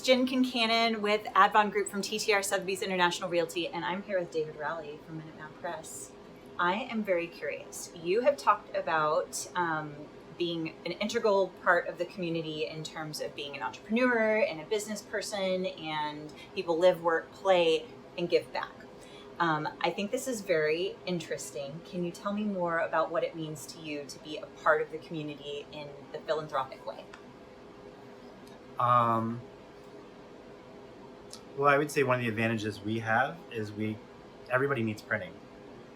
Jen Concannon with Advon Group from TTR Sotheby's International Realty, and I'm here with David Rowley from Minuteman Press. I am very curious. You have talked about being an integral part of the community in terms of being an entrepreneur and a business person, and people live, work, play, and give back. I think this is very interesting. Can you tell me more about what it means to you to be a part of the community in the philanthropic way? Well, I would say one of the advantages we have is everybody needs printing.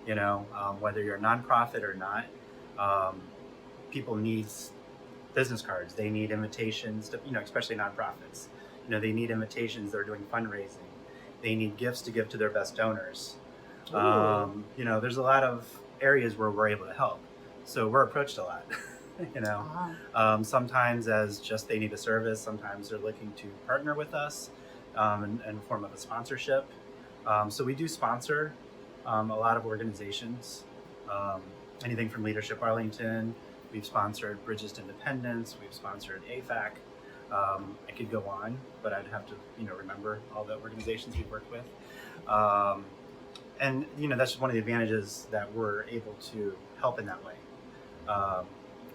You know, whether you're a nonprofit or not, people need business cards. They need invitations to, especially nonprofits. They need invitations. They're doing fundraising. They need gifts to give to their best donors. There's a lot of areas where we're able to help. So we're approached a lot. Sometimes as just they need a service. Sometimes they're looking to partner with us in the form of a sponsorship. So we do sponsor a lot of organizations, anything from Leadership Arlington. We've sponsored Bridges to Independence. We've sponsored AFAC. I could go on, but I'd have to, remember all the organizations we've worked with. And that's just one of the advantages that we're able to help in that way.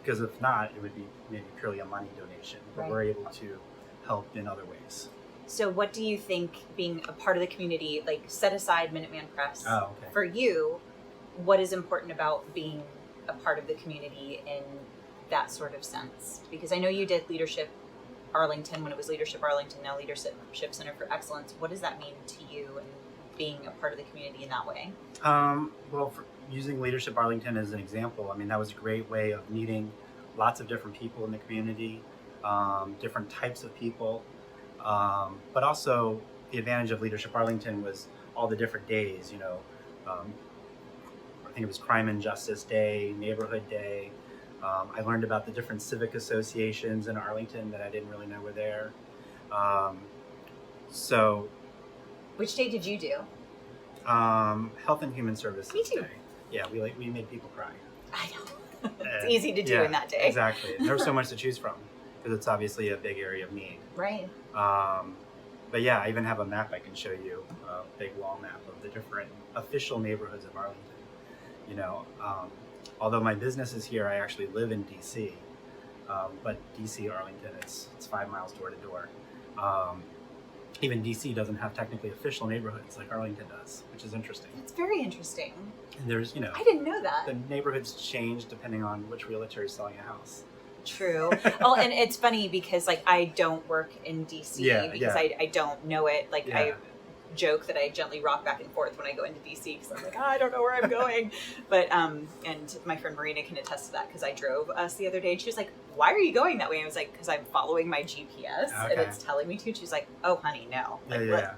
Because if not, it would be maybe purely a money donation, but Right. We're able to help in other ways. So what do you think being a part of the community, like set aside Minuteman Press, for you, what is important about being a part of the community in that sort of sense? Because I know you did Leadership Arlington when it was Leadership Arlington, now Leadership Center for Excellence. What does that mean to you and being a part of the community in that way? Using Leadership Arlington as an example, that was a great way of meeting lots of different people in the community, different types of people. But also the advantage of Leadership Arlington was all the different days, I think it was Crime and Justice Day, Neighborhood Day. I learned about the different civic associations in Arlington that I didn't really know were there. Which day did you do? Health and Human Services Me too. Day. Yeah, we made people cry. I know. It's easy to do in that day. Exactly. And there was so much to choose from because it's obviously a big area of need. Right. But yeah, I even have a map I can show you, a big wall map of the different official neighborhoods of Arlington. Although my business is here, I actually live in DC. But DC, Arlington, it's 5 miles door to door. Even DC doesn't have technically official neighborhoods like Arlington does, which is interesting. It's very interesting. And there's, I didn't know that. The neighborhoods change depending on which realtor is selling a house. True. Well, and it's funny because I don't work in DC because I don't know it. I joke that I gently rock back and forth when I go into DC because I'm like, I don't know where I'm going. But and my friend Marina can attest to that because I drove us the other day and she was like, why are you going that way? And I was like, because I'm following my GPS and it's telling me to. And she's like, oh honey, no.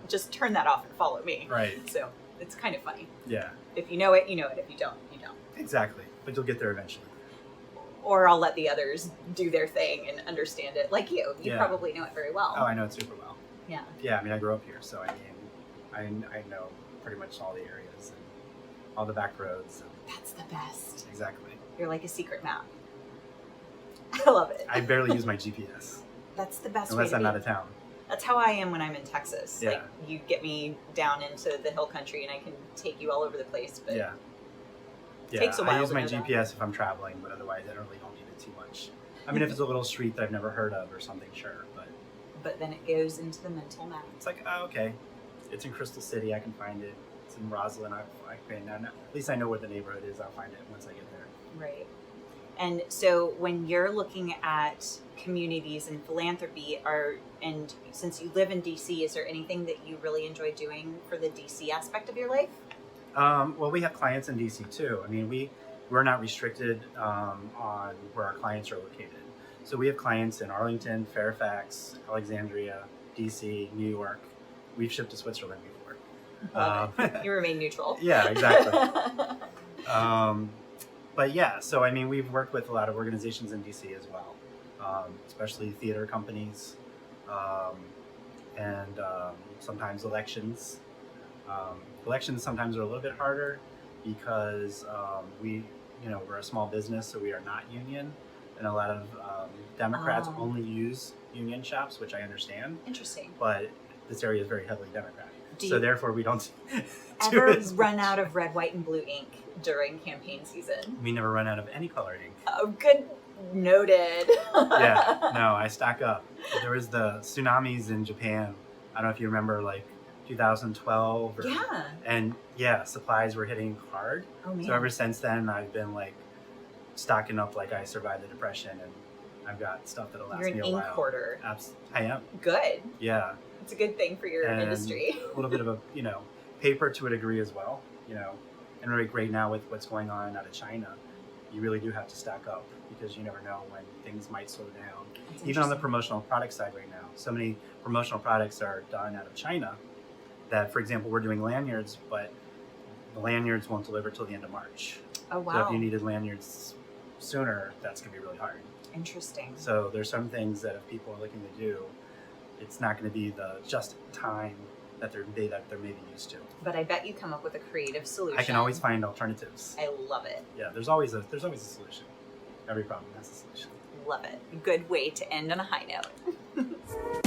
Just turn that off and follow me. Right. So it's kind of funny. Yeah. If you know it, you know it. If you don't, you don't. Exactly. But you'll get there eventually. Or I'll let the others do their thing and understand it. Like you probably know it very well. Oh, I know it super well. Yeah. Yeah, I grew up here, so I know pretty much all the areas and all the back roads. That's the best. Exactly. You're like a secret map. I love it. I barely use my GPS. That's the best unless way I'm out of town. That's how I am when I'm in Texas. Yeah. Like you get me down into the hill country and I can take you all over the place. But it takes a while. I use to my know GPS if I'm traveling, but otherwise I really don't need it too much. If it's a little street that I've never heard of or something, sure. But then it goes into the mental map. It's like, oh, okay. It's in Crystal City, I can find it. It's in Roslyn, at least I know where the neighborhood is. I'll find it once I get there. Right. And so when you're looking at communities and philanthropy, and since you live in DC, is there anything that you really enjoy doing for the DC aspect of your life? Well, we have clients in DC too. We're not restricted on where our clients are located. So we have clients in Arlington, Fairfax, Alexandria, DC, New York. We've shipped to Switzerland before. You remain neutral. Yeah, exactly. But yeah, so we've worked with a lot of organizations in DC as well, especially theater companies, and sometimes elections. Elections sometimes are a little bit harder because we're a small business, so we are not union. and a lot of Democrats Oh. only use union shops, which I understand. Interesting. But this area is very heavily Democratic, Do so you therefore we don't ever as run much. out of red, white, and blue ink during campaign season? We never run out of any color ink. Oh, good. Noted. Yeah, no, I stock up. There was the tsunamis in Japan. I don't know if you remember, like 2012. Yeah. And yeah, supplies were hitting hard. Oh man. So ever since then, I've been like stocking up like I survived the Depression, and I've got stuff that'll last You're an me a ink while. hoarder. I am. Good. Yeah. It's a good thing for your And industry. a little bit of a, paper to a degree as well, and right now with what's going on out of China, you really do have to stock up because you never know when things might slow down. That's Even on the interesting. promotional product side right now, so many promotional products are done out of China that, for example, we're doing lanyards, but the lanyards won't deliver till the end of March. Oh wow. So if you needed lanyards sooner, that's going to be really hard. Interesting. So there's some things that if people are looking to do, it's not going to be the just time that they're maybe used to. But I bet you come up with a creative solution. I can always find alternatives. I love it. Yeah, there's always a solution. Every problem has a solution. Love it. Good way to end on a high note.